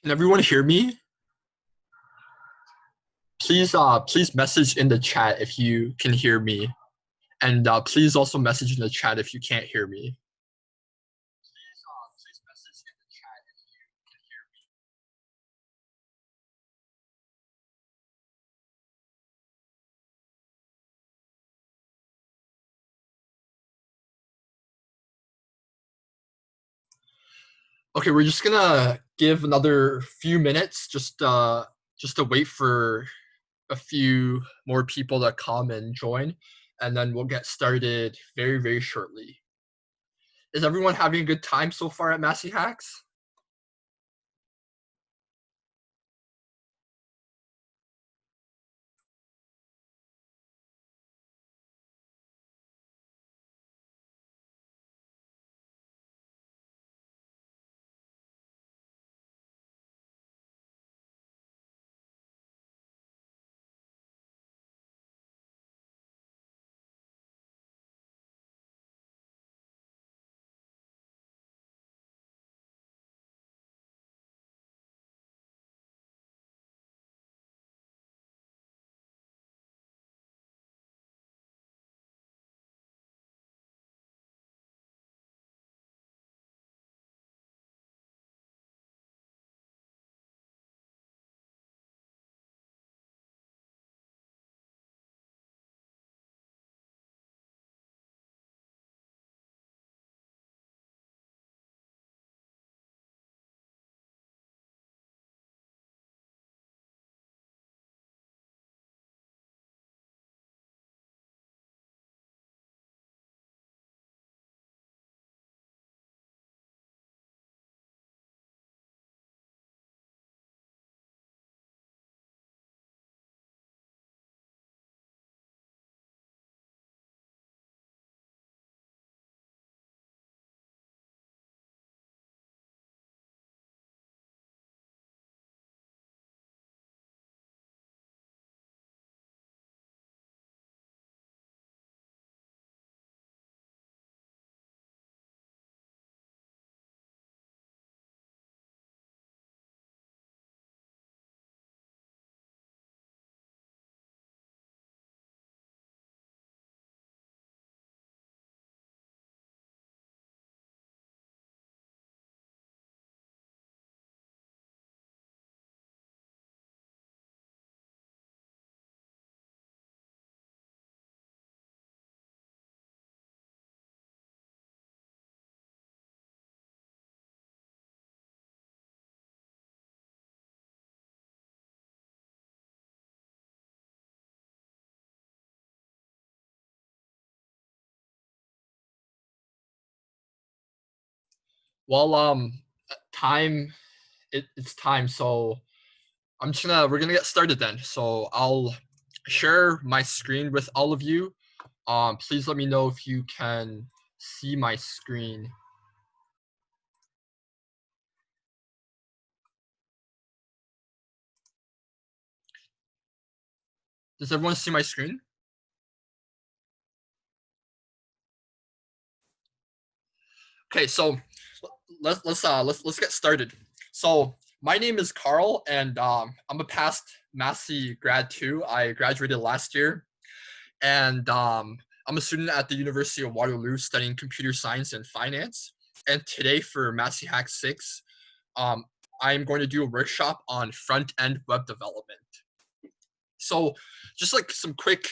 Can everyone hear me? Please message in the chat if you can hear me, and please also message in the chat if you can't hear me. Please message in the chat if you can hear me. Okay, we're just gonna give another few minutes just to wait for a few more people to come and join, and then we'll get started very shortly. Is everyone having a good time so far at MasseyHacks? Well, time it's time, so we're gonna get started then. So I'll share my screen with all of you. Please let me know if you can see my screen. Does everyone see my screen? Okay, so let's get started. So my name is Karl, and I'm a past Massey grad too. I graduated last year, and I'm a student at the University of Waterloo studying computer science and finance. And today for MasseyHacks 6, um, I'm going to do a workshop on front-end web development. So just like some quick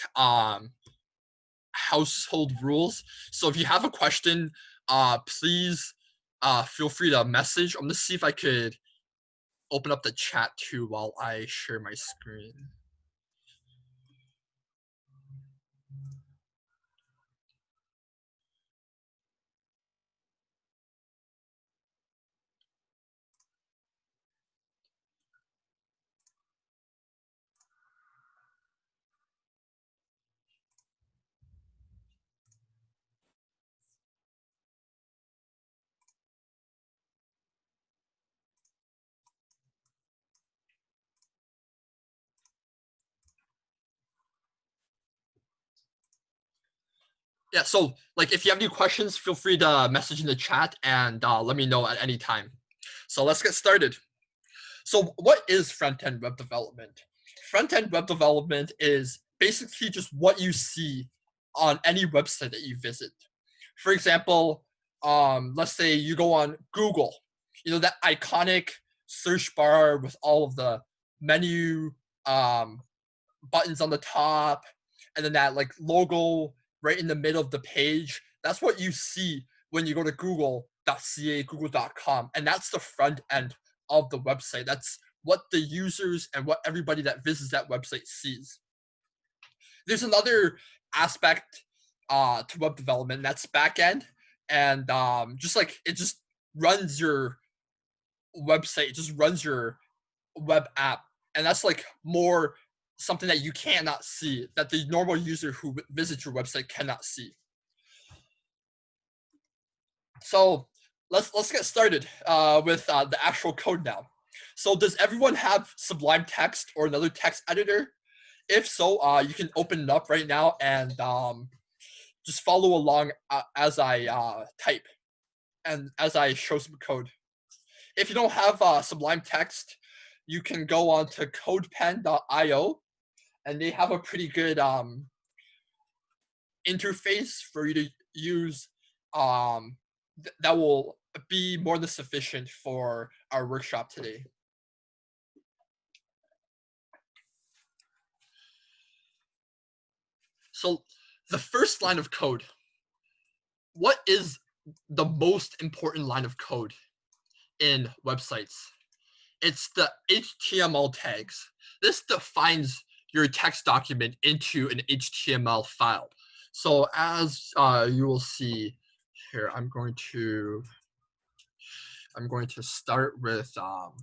household rules. So if you have a question, please feel free to message. I'm gonna see if I could open up the chat too while I share my screen. Yeah, so like if you have any questions, feel free to message in the chat and let me know at any time. So let's get started. So what is front-end web development? Front-end web development is basically just what you see on any website that you visit. For example, let's say you go on Google, that iconic search bar with all of the menu buttons on the top, and then that like logo right in the middle of the page. That's what you see when you go to google.ca, google.com, and that's the front end of the website. That's what the users and what everybody that visits that website sees. There's another aspect to web development, that's backend, and just like it just runs your website, it just runs your web app, and that's like more something that you cannot see, that the normal user who visits your website cannot see. So let's get started with the actual code now. So does everyone have Sublime Text or another text editor? If so, you can open it up right now and just follow along as I type and as I show some code. If you don't have Sublime Text, you can go on to codepen.io, and they have a pretty good interface for you to use that will be more than sufficient for our workshop today. So the first line of code, what is the most important line of code in websites? It's the HTML tags. This defines your text document into an HTML file. So as you will see here, I'm going to start with so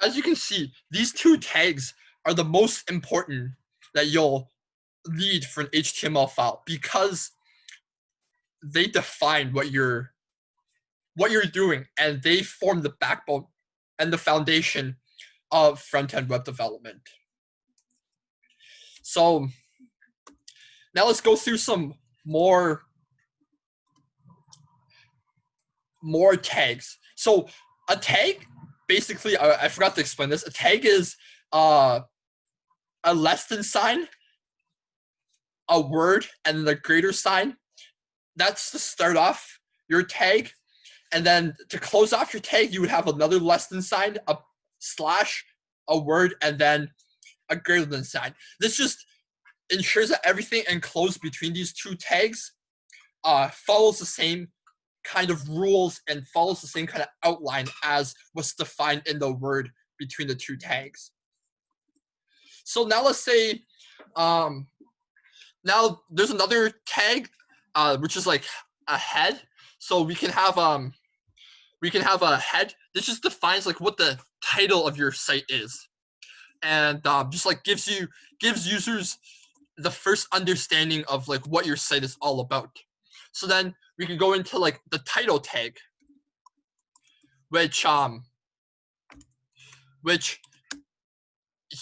as you can see, these two tags are the most important that you'll need for an HTML file, because they define what you're doing, and they form the backbone and the foundation of front-end web development. So now let's go through some more tags. So a tag, basically, I forgot to explain this. A tag is a less than sign, a word, and the greater sign. That's to start off your tag. And then to close off your tag, you would have another less than sign, a slash, a word, and then a greater than sign. This just ensures that everything enclosed between these two tags follows the same kind of rules and follows the same kind of outline as what's defined in the word between the two tags. So now let's say, now there's another tag, which is like a head. So we can have a head. This just defines like what the title of your site is, and just like gives users the first understanding of like what your site is all about. So then we can go into like the title tag, which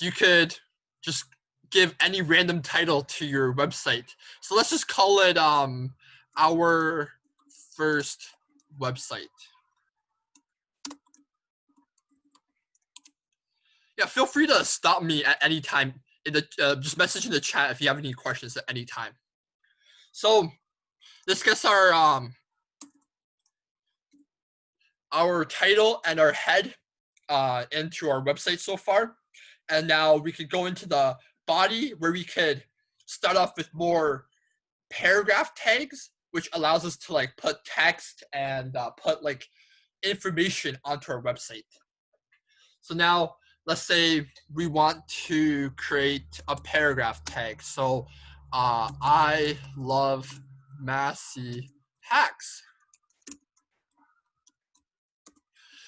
you could just give any random title to your website. So let's just call it our first website. Yeah, feel free to stop me at any time in the just message in the chat if you have any questions at any time. So this gets our title and our head into our website so far, and now we could go into the body, where we could start off with more paragraph tags, which allows us to like put text and put like information onto our website. So now let's say we want to create a paragraph tag. So I love MasseyHacks.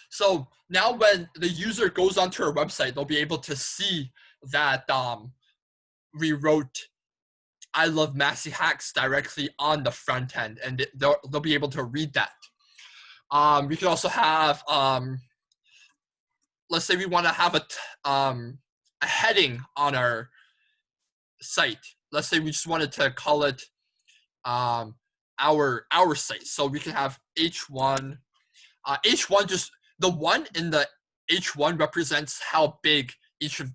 So now when the user goes onto our website, they'll be able to see that we wrote I love MasseyHacks directly on the front end, and they'll be able to read that. We can also have, let's say we want to have a heading on our site. Let's say we just wanted to call it our site. So we can have h1. H1, just the one in the h1 represents how big each of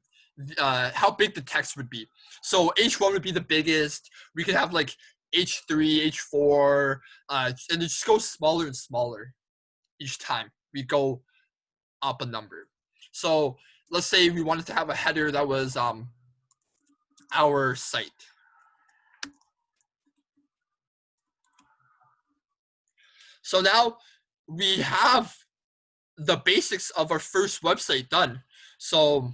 how big the text would be. So h1 would be the biggest. We could have like h3, h4, and it just goes smaller and smaller each time we go up a number. So let's say we wanted to have a header that was our site. So now we have the basics of our first website done. So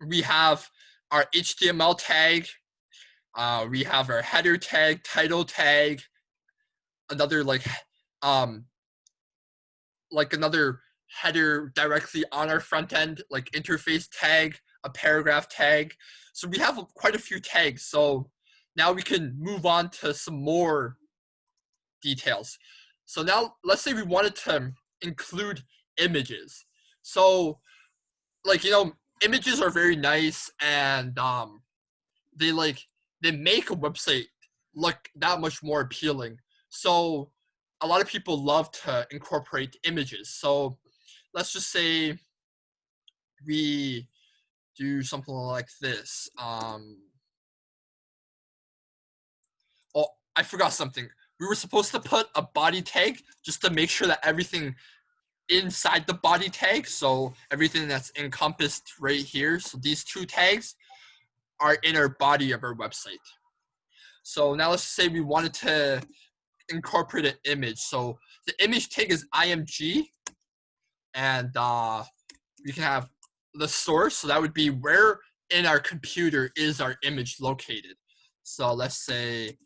we have our HTML tag, we have our header tag, title tag, another like another header directly on our front end, like interface tag, a paragraph tag. So we have quite a few tags. So now we can move on to some more details. So now let's say we wanted to include images. So like, images are very nice, and they make a website look that much more appealing. So a lot of people love to incorporate images. So let's just say we do something like this. Oh, I forgot something. We were supposed to put a body tag just to make sure that everything inside the body tag, so everything that's encompassed right here, so these two tags are in our body of our website. So now let's say we wanted to incorporate an image. So the image tag is img, and we can have the source, so that would be where in our computer is our image located. So let's say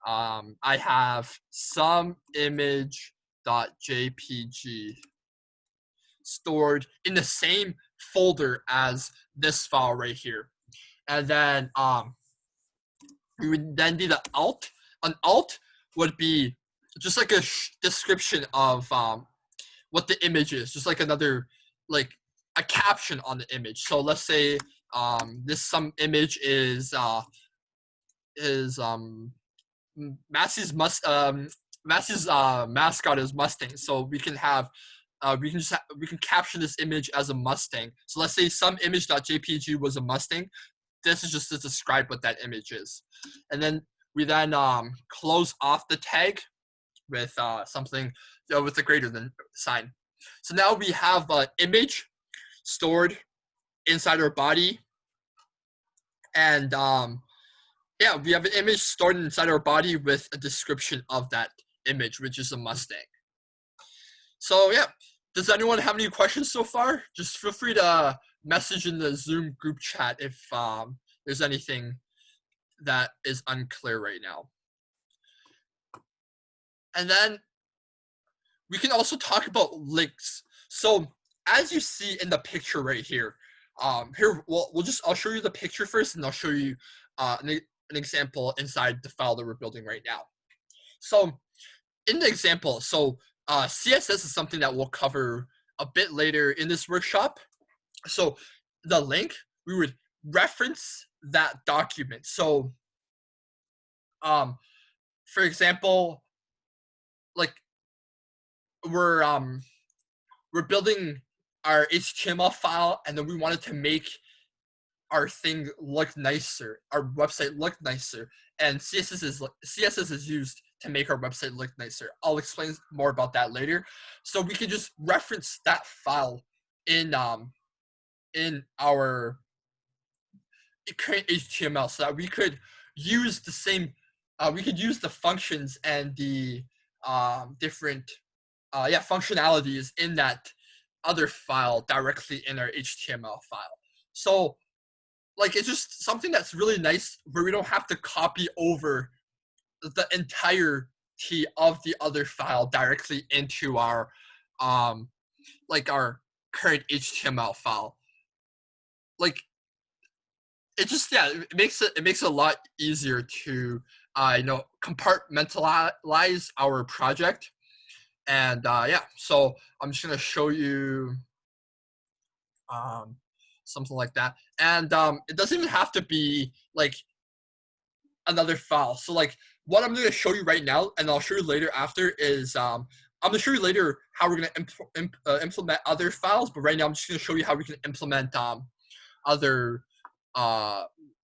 I have some image.jpg stored in the same folder as this file right here. And then we would then do the alt. An alt would be just like a description of what the image is, just like another, like a caption on the image. So let's say this some image is Massey's mascot is Mustang. So we can have we can caption this image as a Mustang. So let's say some image.jpg was a Mustang. This is just to describe what that image is. And then we then close off the tag with something with a greater than sign. So now we have an image stored inside our body. And yeah, we have an image stored inside our body with a description of that image, which is a Mustang. So yeah, does anyone have any questions so far? Just feel free to message in the Zoom group chat if there's anything that is unclear right now. And then we can also talk about links. So as you see in the picture right here, I'll show you the picture first, and I'll show you an example inside the file that we're building right now. So in the example, CSS is something that we'll cover a bit later in this workshop. So the link, we would reference that document. So for example, like we're building our HTML file, and then we wanted to make our thing look nicer, our website look nicer, and CSS is used to make our website look nicer. I'll explain more about that later. So we can just reference that file in our current HTML, so that we could use the same, we could use the functions and the different functionalities in that other file directly in our HTML file. So like, it's just something that's really nice, where we don't have to copy over the entirety of the other file directly into our our current HTML file. Like, it just, it makes it a lot easier to compartmentalize our project. And so I'm just gonna show you something like that. And it doesn't even have to be like another file. So like what I'm going to show you right now, and I'll show you later after, is I'm going to show you later how we're going to implement other files. But right now I'm just going to show you how we can implement other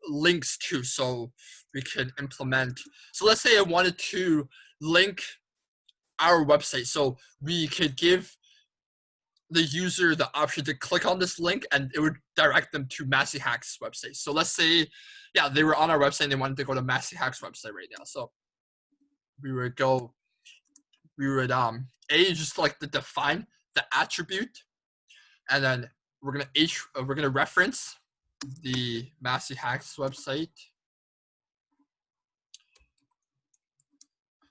links too. So we can implement. So let's say I wanted to link our website. So we could give the user the option to click on this link and it would direct them to MasseyHacks website. So let's say, yeah, they were on our website and they wanted to go to MasseyHacks website right now. So we would just like to define the attribute, and then we're gonna reference the MasseyHacks website.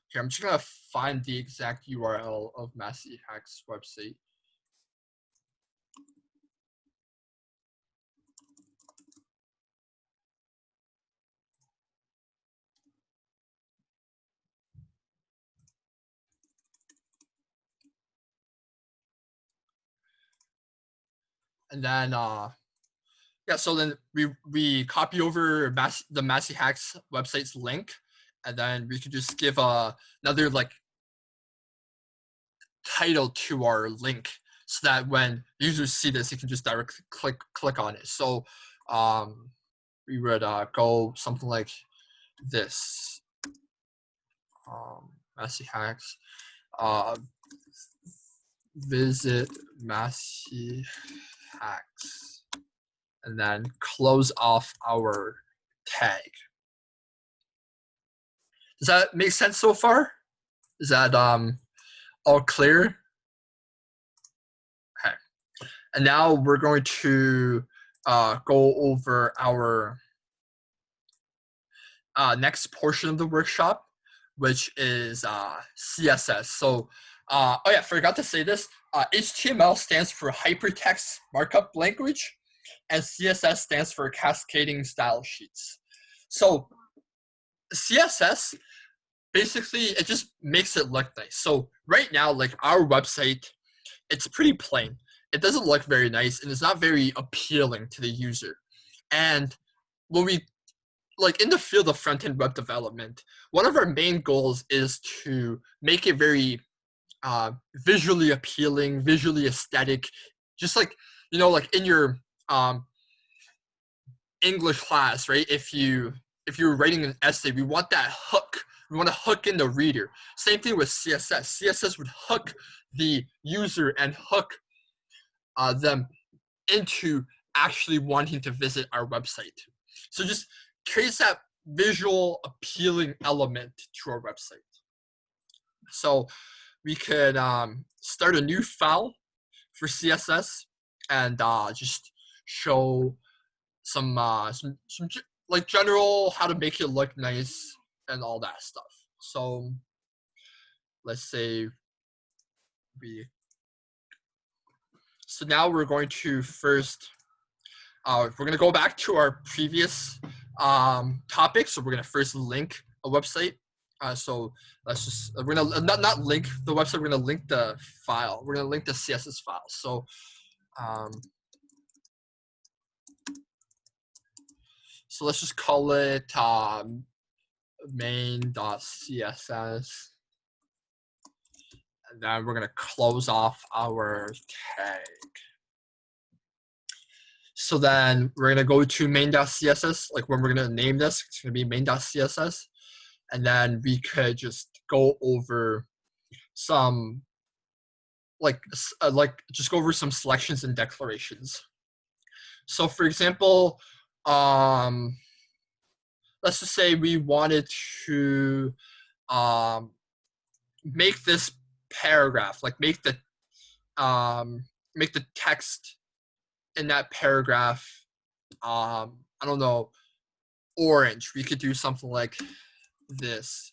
Here, I'm just gonna find the exact URL of MasseyHacks website. And then yeah, so then we copy over the MasseyHacks website's link, and then we could just give another like title to our link, so that when users see this, they can just directly click on it. So we would go something like this: MasseyHacks, visit MasseyHacks, and then close off our tag. Does that make sense so far? Is that all clear? Okay. And now we're going to go over our next portion of the workshop, which is CSS. So, oh yeah, forgot to say this. HTML stands for Hypertext Markup Language, and CSS stands for Cascading Style Sheets. So CSS, basically, it just makes it look nice. So right now, like our website, it's pretty plain. It doesn't look very nice, and it's not very appealing to the user. And when we, like in the field of front-end web development, one of our main goals is to make it very visually appealing, visually aesthetic. Just like, you know, like in your English class, right? If you're writing an essay, we want that hook. We want to hook in the reader. Same thing with CSS. CSS would hook the user and hook them into actually wanting to visit our website. So just creates that visual appealing element to our website. So we could start a new file for CSS and just show some like general how to make it look nice and all that stuff. So let's say so now we're going to first we're going to go back to our previous topic. So we're going to first link a website. So let's just, we're going to not link the website, we're going to link the file. We're going to link the CSS file. So so let's just call it main.css. And then we're going to close off our tag. So then we're going to go to main.css, like when we're going to name this, it's going to be main.css. And then we could just go over some, just go over some selections and declarations. So for example, let's just say we wanted to make this paragraph, like make the text in that paragraph, I don't know, orange. We could do something like this.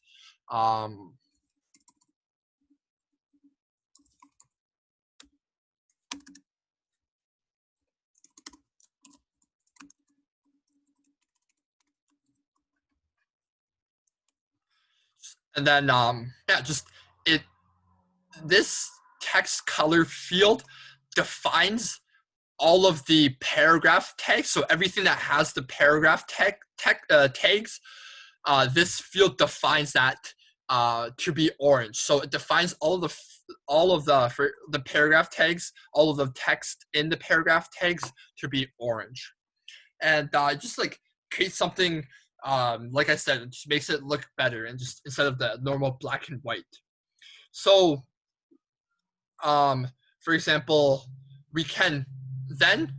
And then yeah, just this text color field defines all of the paragraph tags. So everything that has the paragraph tags this field defines that to be orange. So it defines all of the paragraph tags, all of the text in the paragraph tags to be orange, and just like create something. Like I said, it just makes it look better, and just instead of the normal black and white. So, for example, we can then,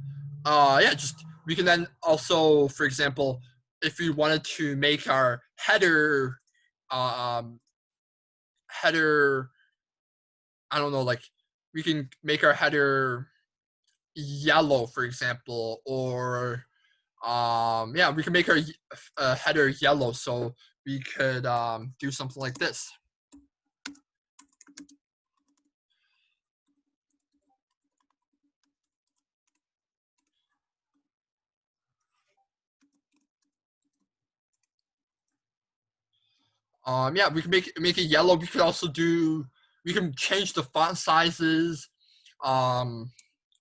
we can then also, for example, if we wanted to make our header, header, I don't know, like we can make our header yellow, for example, or we can make our header yellow. So we could do something like this. We can make it yellow. We could also we can change the font sizes.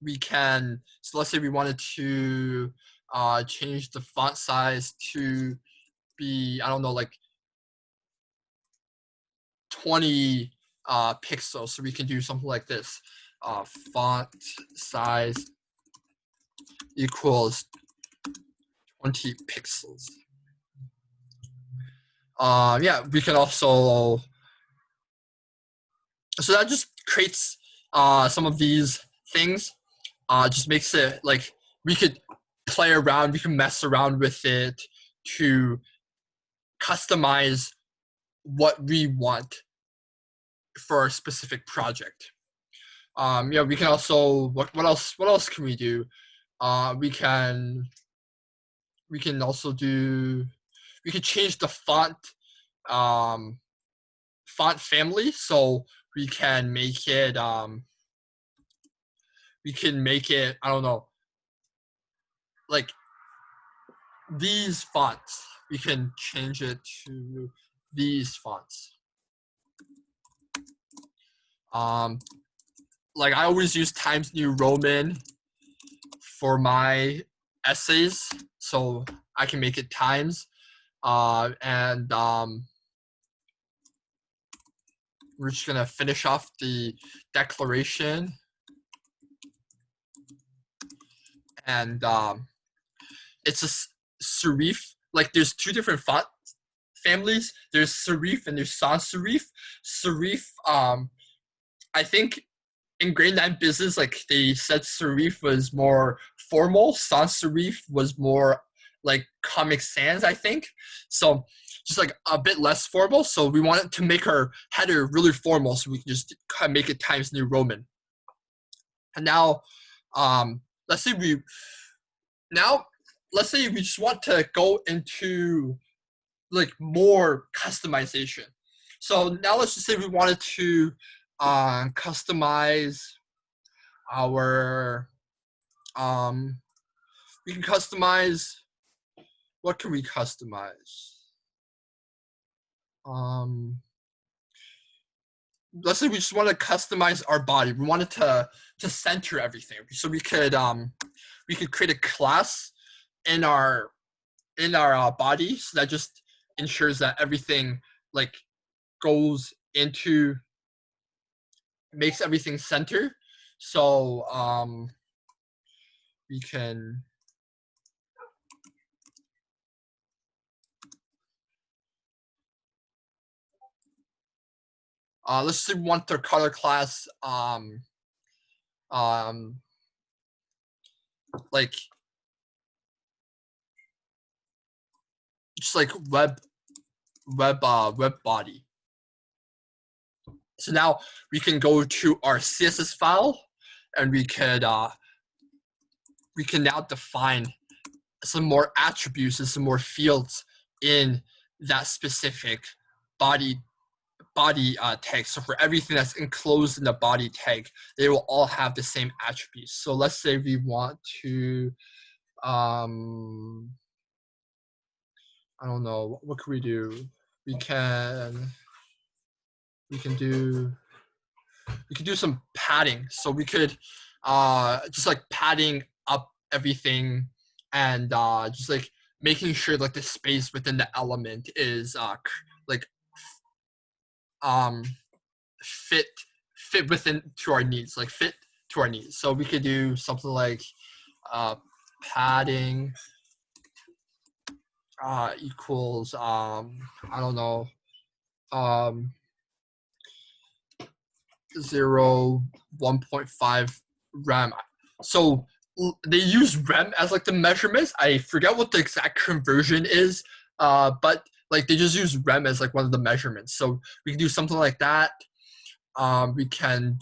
We can, so let's say we wanted to change the font size to be, I don't know, like 20 pixels. So we can do something like this. Font size equals 20 pixels. We can also, so that just creates some of these things. Just makes it like we could play around, we can mess around with it to customize what we want for a specific project. We can also, what else can we do? We can also do, we can change the font family, so we can make it I don't know, like these fonts. We can change it to these fonts. Like I always use Times New Roman for my essays, so I can make it times. And we're just gonna finish off the declaration. And it's a serif. Like there's two different font families. There's serif and there's sans serif. Serif, I think in grade 9 business, like they said serif was more formal. Sans serif was more like Comic Sans, I think. So just like a bit less formal. So we wanted to make our header really formal, so we can just kind of make it Times New Roman. And now, let's say we just want to go into like more customization. So now let's just say we wanted to customize our we can customize, what can we customize? Let's say we just want to customize our body. We wanted to center everything. So we could create a class in our body, so that just ensures that everything like goes into, makes everything center. So we can let's say we want our color class like just like web body. So now we can go to our CSS file, and we can now define some more attributes and some more fields in that specific body tag. So for everything that's enclosed in the body tag, they will all have the same attributes. So let's say we want to I don't know, what can we do? We can do some padding. So we could just like padding up everything, and just like making sure like the space within the element is like um fit within to our needs, like fit to our needs. So we could do something like padding equals I don't know 1.5 rem. So they use rem as like the measurements. I forget what the exact conversion is, but like they just use rem as like one of the measurements. So we can do something like that. We can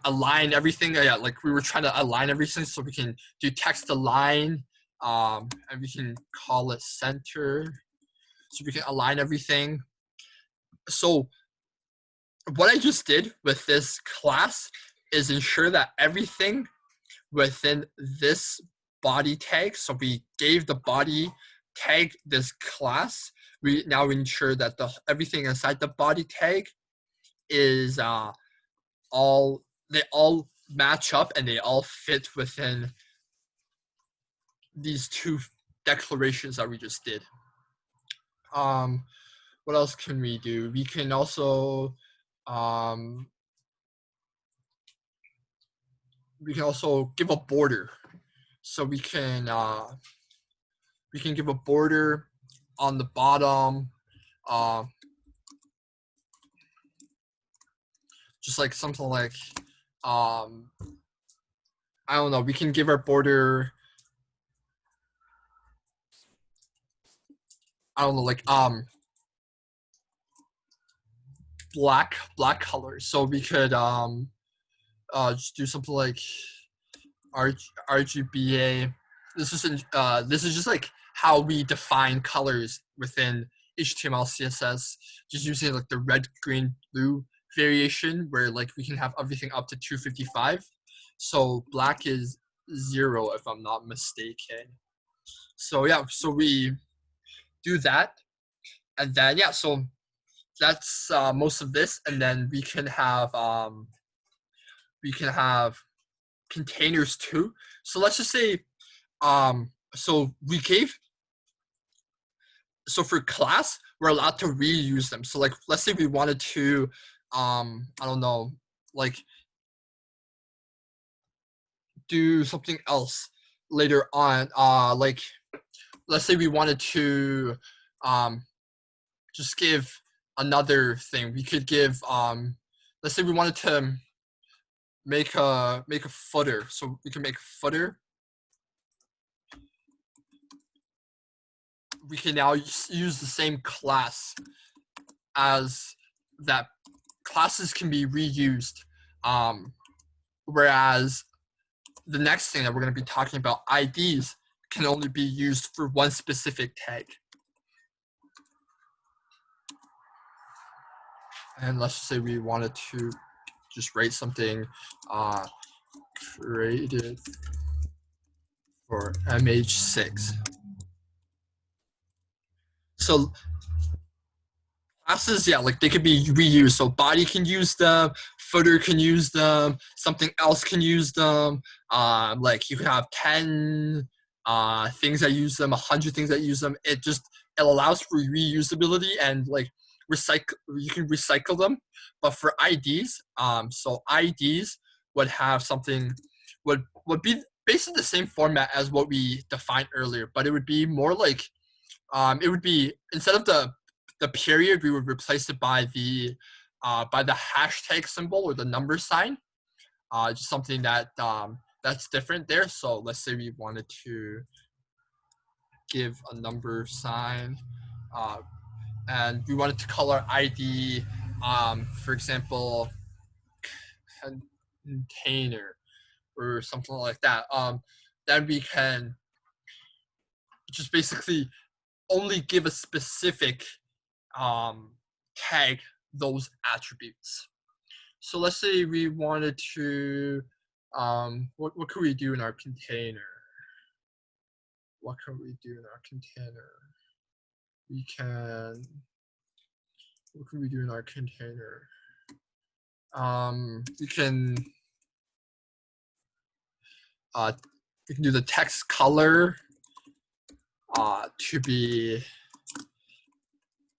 align everything. Yeah, like we were trying to align everything, so we can do text align, and we can call it center, so we can align everything. So what I just did with this class is ensure that everything within this body tag, so we gave the body tag this class, we now ensure that everything inside the body tag is they all match up and they all fit within these two declarations that we just did. What else can we do? We can also give a border. So we can give a border on the bottom, just like something like I don't know. We can give our border I don't know, like black color. So we could just do something like RGBA. This is just like how we define colors within HTML, CSS, just using like the red, green, blue variation, where like we can have everything up to 255. So black is 0 if I'm not mistaken. So yeah, so we do that, and then yeah, so that's most of this, and then we can have containers too. So let's just say so for class we're allowed to reuse them. So like let's say we wanted to I don't know, like do something else later on, like let's say we wanted to just give another thing. We could give let's say we wanted to make a footer. So we can make a footer. We can now use the same class as that. Classes can be reused, whereas the next thing that we're going to be talking about, IDs, can only be used for one specific tag. And let's say we wanted to just write something created for MH6. So classes, yeah, like they could be reused. So body can use them, footer can use them, something else can use them. Like you can have 10 things that use them, 100 things that use them. It allows for reusability and like you can recycle them. But for IDs, so IDs would have something would be basically the same format as what we defined earlier, but it would be more like it would be, instead of the period, we would replace it by the hashtag symbol or the number sign. Just something that that's different there. So let's say we wanted to give a number sign, and we wanted to color ID, for example, container or something like that. Then we can just basically only give a specific tag those attributes. So let's say we wanted to, what could we do in our container? What can we do in our container? What can we do in our container? We can we can do the text color to be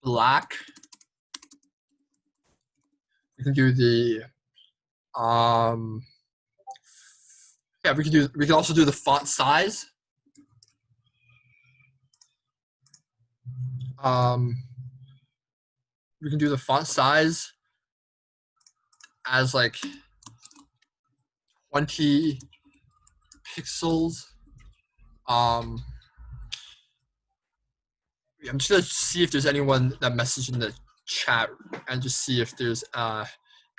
black. We can do the yeah, we can also do the font size. We can do the font size as like 20 pixels. I'm just gonna see if there's anyone that messaged in the chat and just see if there's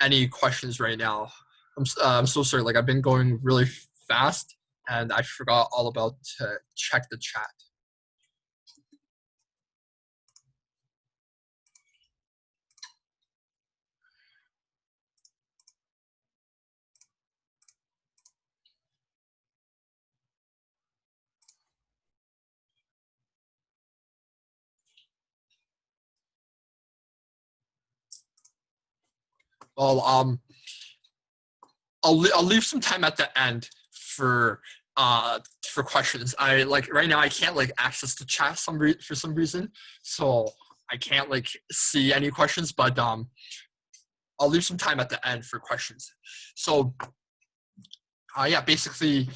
any questions right now. I'm so sorry. Like I've been going really fast and I forgot all about to check the chat. Well, I'll leave some time at the end for questions. I like right now I can't like access the chat for some reason, so I can't like see any questions. But I'll leave some time at the end for questions. So yeah, basically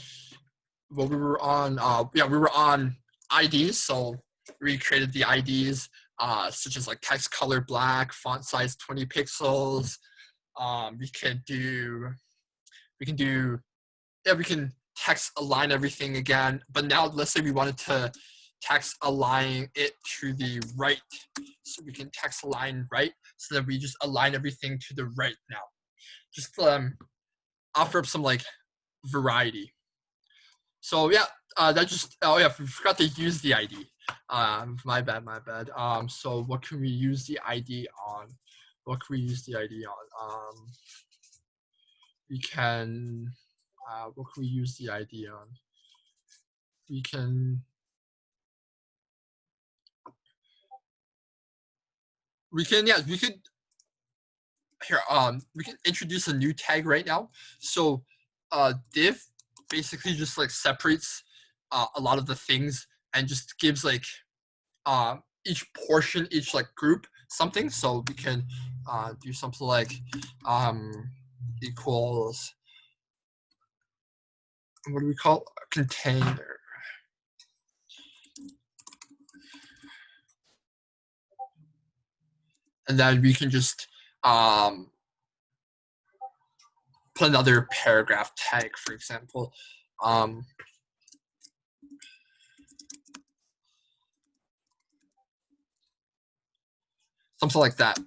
what we were on we were on IDs. So we created the IDs such as like text color black, font size 20 pixels. We can text align everything again, but now let's say we wanted to text align it to the right. So we can text align right, so that we just align everything to the right now. Just offer up some like variety. So yeah, that just, oh yeah, we forgot to use the ID. My bad. So what can we use the ID on? What can we use the ID on? We can, what can we use the ID on? We can introduce a new tag right now. So div basically just like separates a lot of the things and just gives like each portion, each like group something. So we can do something like equals, what do we call a container? And then we can just put another paragraph tag, for example. Something like that.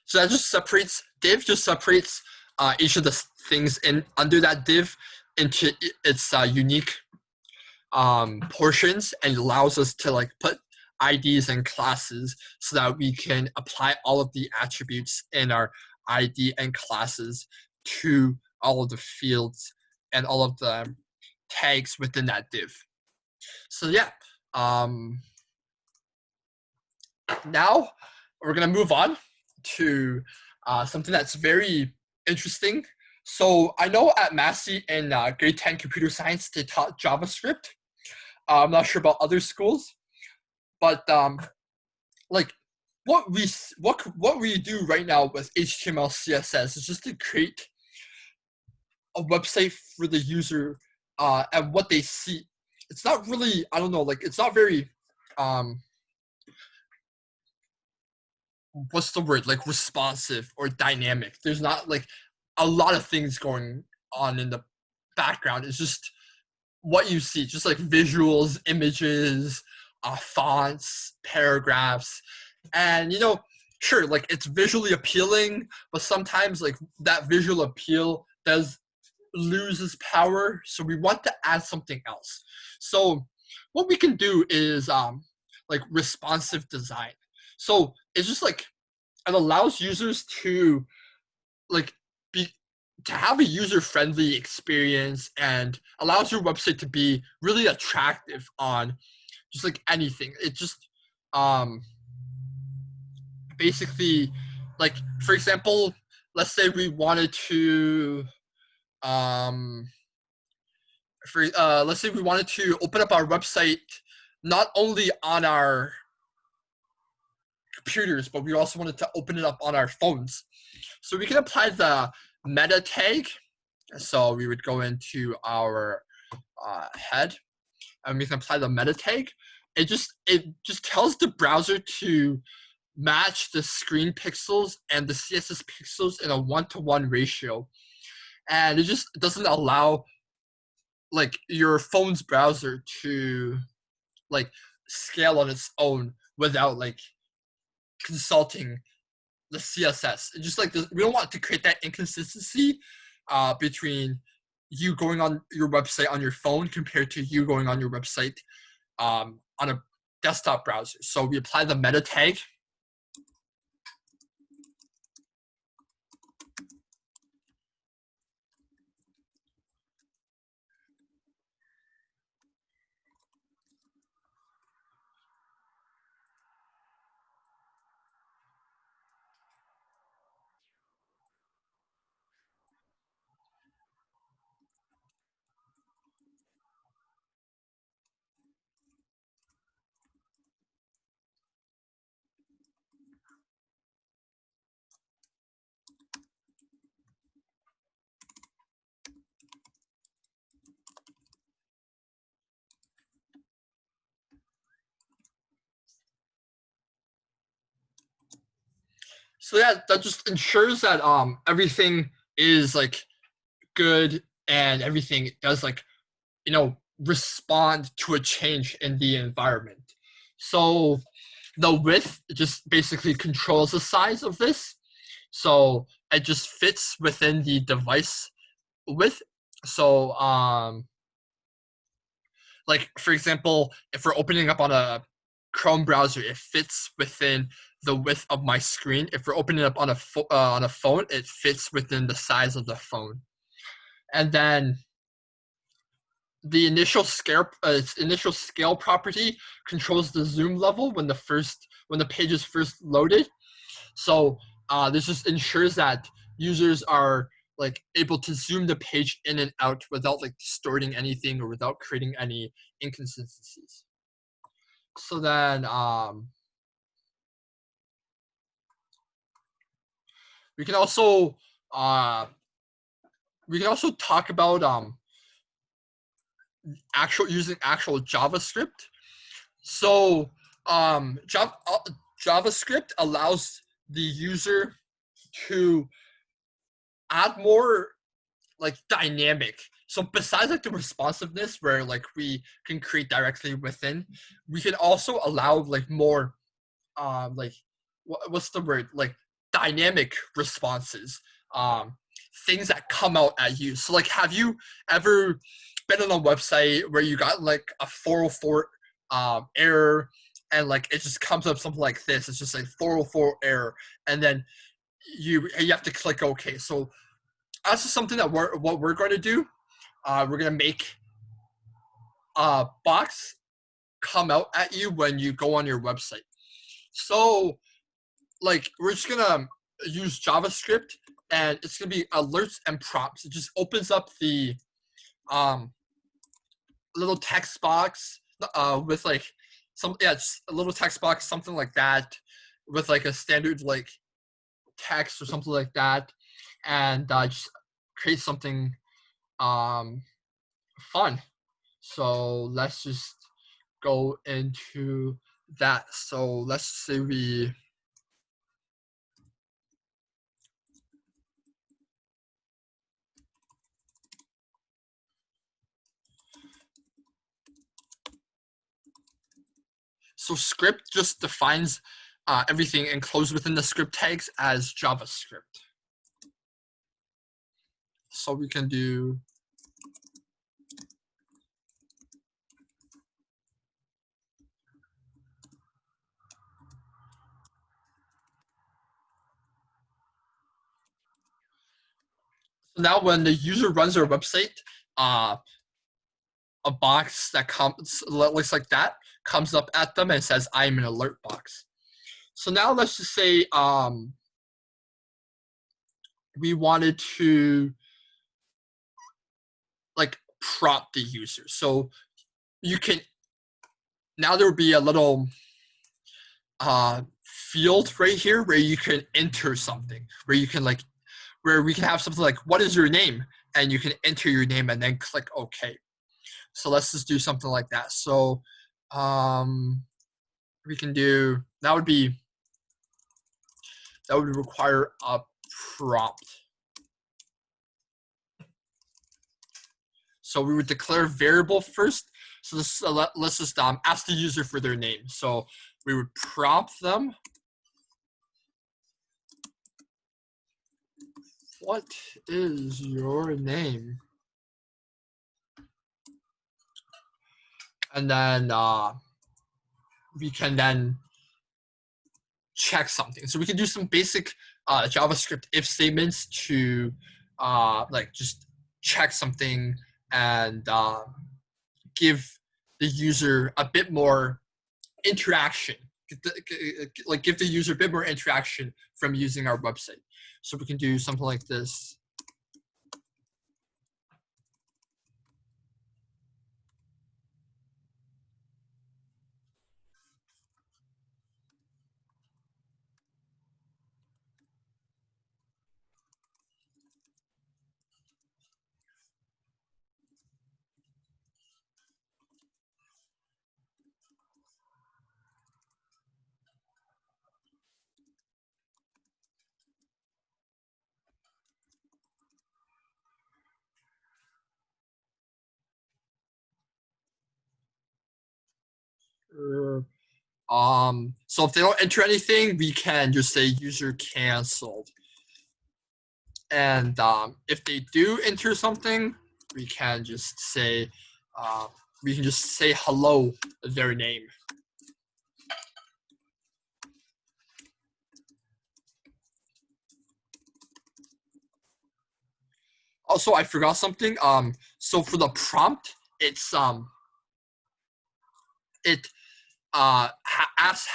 So that just separates, div just separates each of the things under that div into its unique portions, and allows us to like put IDs and classes so that we can apply all of the attributes in our ID and classes to all of the fields and all of the tags within that div. So yeah, now we're gonna move on to something that's very interesting. So I know at Massey in grade 10 computer science, they taught JavaScript. I'm not sure about other schools, but like what we do right now with HTML, CSS is just to create a website for the user and what they see. It's not really, I don't know, like it's not very what's the word, like responsive or dynamic. There's not like a lot of things going on in the background. It's just what you see, just like visuals, images, fonts, paragraphs. And sure, like it's visually appealing, but sometimes like that visual appeal does loses power. So we want to add something else. So what we can do is like responsive design. So it's just like it allows users to like to have a user-friendly experience and allows your website to be really attractive on just like anything. It just basically, like for example, let's say we wanted to let's say we wanted to open up our website not only on our computers, but we also wanted to open it up on our phones. So we can apply the meta tag. So we would go into our head, and we can apply the meta tag. It just tells the browser to match the screen pixels and the CSS pixels in a 1-to-1 ratio, and it just doesn't allow like your phone's browser to like scale on its own without like consulting the CSS. It just like we don't want to create that inconsistency between you going on your website on your phone compared to you going on your website on a desktop browser. So we apply the meta tag. So yeah, that just ensures that everything is like good and everything does like respond to a change in the environment. So the width just basically controls the size of this. So it just fits within the device width. So like for example, if we're opening up on a Chrome browser, it fits within the width of my screen. If we're opening up on a phone, it fits within the size of the phone. And then the initial scale property controls the zoom level when the page is first loaded. So this just ensures that users are like able to zoom the page in and out without like distorting anything or without creating any inconsistencies. So then we can also talk about using actual JavaScript. So JavaScript allows the user to add more like dynamic. So besides like the responsiveness where like we can create directly within, we can also allow like more like what's the word, like dynamic responses, things that come out at you. So like, have you ever been on a website where you got like a 404 error, and like it just comes up something like this? It's just like 404 error, and then you have to click OK. So that's just something that we're going to do. We're going to make a box come out at you when you go on your website. So like we're just gonna use JavaScript, and it's gonna be alerts and prompts. It just opens up the little text box with like just a little text box, something like that, with like a standard like text or something like that, and just create something fun. So let's just go into that. So let's say so script just defines everything enclosed within the script tags as JavaScript. So we can do so now when the user runs their website, a box that looks like that comes up at them and says, "I'm an alert box." So now let's just say we wanted to like prompt the user. So you can, now there will be a little field right here where you can enter something, where you can where we can have something like, what is your name? And you can enter your name and then click OK. So let's just do something like that. So we can do, that would require a prompt. So we would declare variable first. So this, let's just ask the user for their name. So we would prompt them. What is your name? And then we can then check something. So we can do some basic JavaScript if statements to just check something and give the user a bit more interaction. Give the user a bit more interaction from using our website. So we can do something like this. So if they don't enter anything, we can just say user canceled. And if they do enter something, we can just say hello, their name. Also, I forgot something. So for the prompt, it's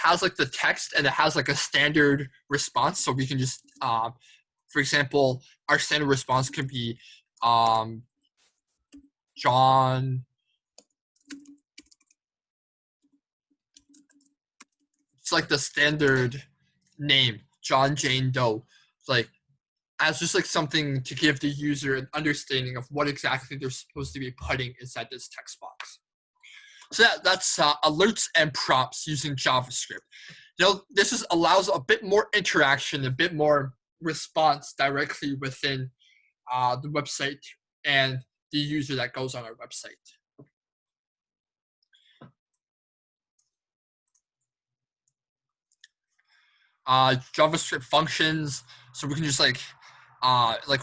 has like the text, and it has like a standard response. So we can just for example, our standard response can be John. It's like the standard name, John Jane Doe. Like as just like something to give the user an understanding of what exactly they're supposed to be putting inside this text box. So that's alerts and prompts using JavaScript. This allows a bit more interaction, a bit more response directly within the website and the user that goes on our website. JavaScript functions. So we can just we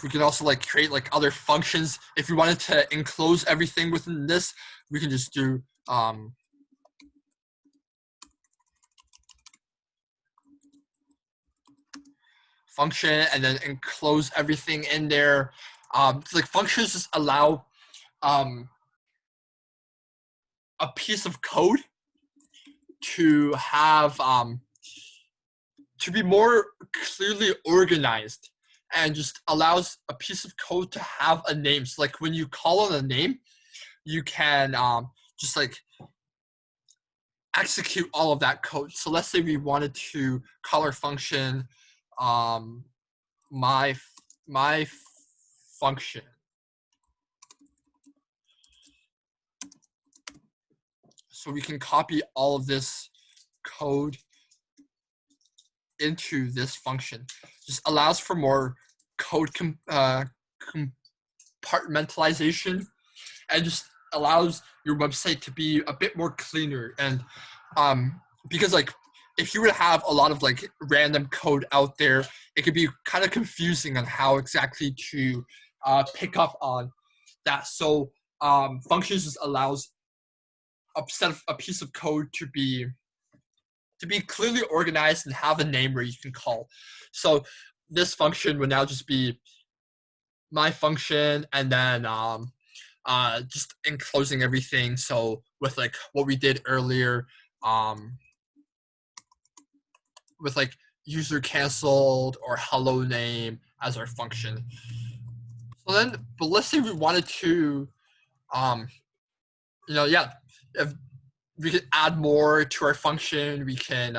can also create other functions. If we wanted to enclose everything within this, we can just do function and then enclose everything in there. Functions just allow a piece of code to have to be more clearly organized, and just allows a piece of code to have a name. So when you call on a name, you can just execute all of that code. So let's say we wanted to call our function my function. So we can copy all of this code into this function. Just allows for more code compartmentalization, and just allows your website to be a bit more cleaner. And because if you were to have a lot of random code out there, it could be kind of confusing on how exactly to pick up on that. So functions just allows a piece of code to be clearly organized and have a name where you can call. So this function would now just be my function, and then just enclosing everything. So with what we did earlier, with user canceled or hello name as our function. So then, but let's say we wanted to, if we could add more to our function, we can,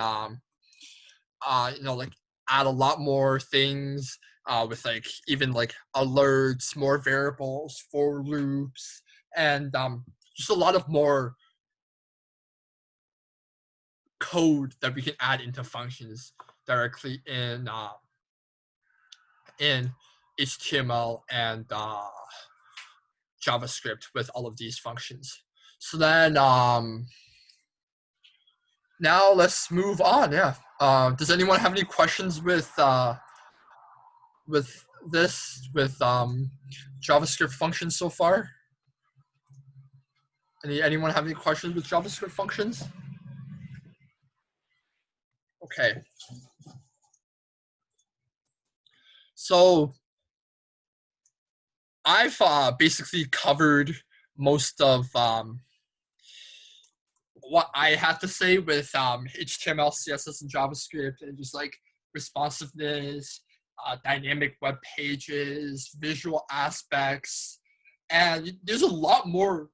like add a lot more things with like even like alerts, more variables, for loops, and just a lot of more code that we can add into functions directly in HTML and JavaScript with all of these functions. So then now let's move on. Yeah. Does anyone have any questions with JavaScript functions so far? Anyone have any questions with JavaScript functions? Okay. So I've basically covered most of what I have to say with HTML, CSS, and JavaScript, and just like responsiveness, dynamic web pages, visual aspects, and there's a lot more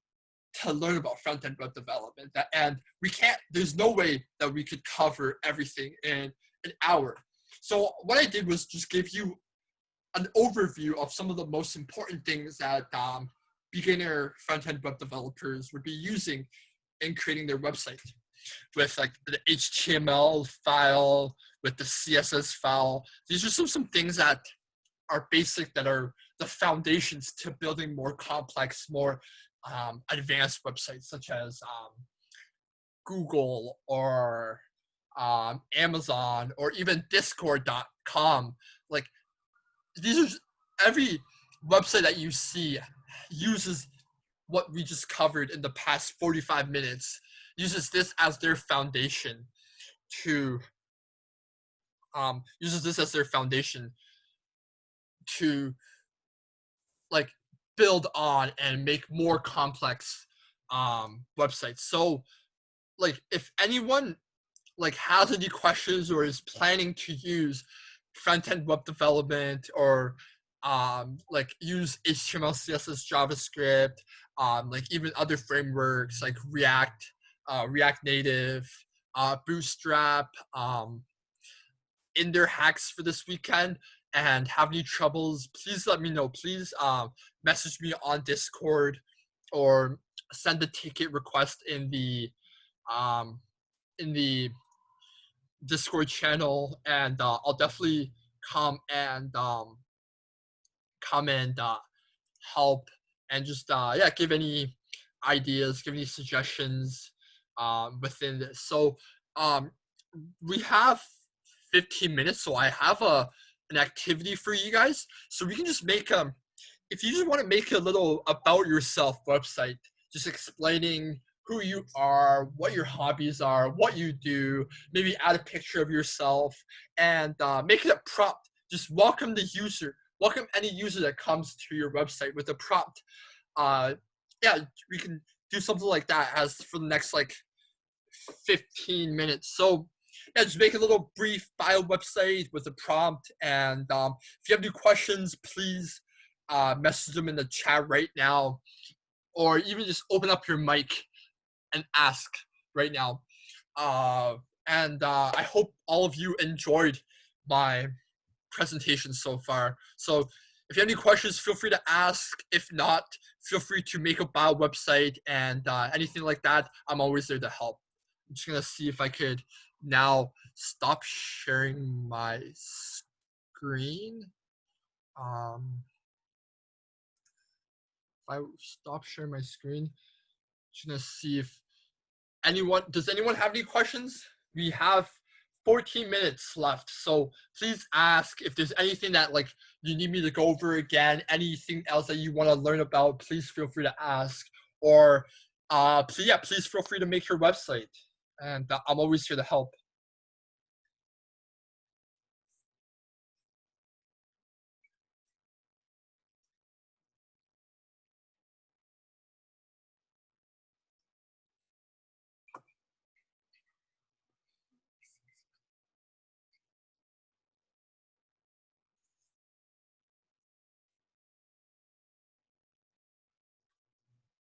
to learn about front-end web development. And there's no way that we could cover everything in an hour. So what I did was just give you an overview of some of the most important things that beginner front-end web developers would be using in creating their website, with like the HTML file, with the CSS file. These are some things that are basic, that are the foundations to building more complex, more advanced websites, such as Google or Amazon or even Discord.com. Like these are every website that you see uses what we just covered in the past 45 minutes, uses this as their foundation to like build on and make more complex websites. So like if anyone like has any questions or is planning to use front-end web development or like use HTML, CSS, JavaScript, like even other frameworks like React, React Native, Bootstrap, in their hacks for this weekend, and have any troubles, please let me know. Please message me on Discord or send a ticket request in the Discord channel, and I'll definitely come and help, and just give any ideas, give any suggestions within this. So we have 15 minutes, so I have an activity for you guys. So we can just make if you just want to make a little about yourself website, just explaining who you are, what your hobbies are, what you do, maybe add a picture of yourself, and make it a prompt. Just welcome any user that comes to your website with a prompt. We can do something like that as for the next like 15 minutes. So yeah, just make a little brief bio website with a prompt. And if you have any questions, please message them in the chat right now, or even just open up your mic and ask right now. I hope all of you enjoyed my presentation so far. So if you have any questions, feel free to ask. If not, feel free to make a bio website, and anything like that, I'm always there to help. I'm just gonna see if I could now stop sharing my screen. If I stop sharing my screen, just gonna see if does anyone have any questions? We have 14 minutes left, so please ask. If there's anything that like you need me to go over again, anything else that you want to learn about, please feel free to ask. Or please feel free to make your website, and I'm always here to help.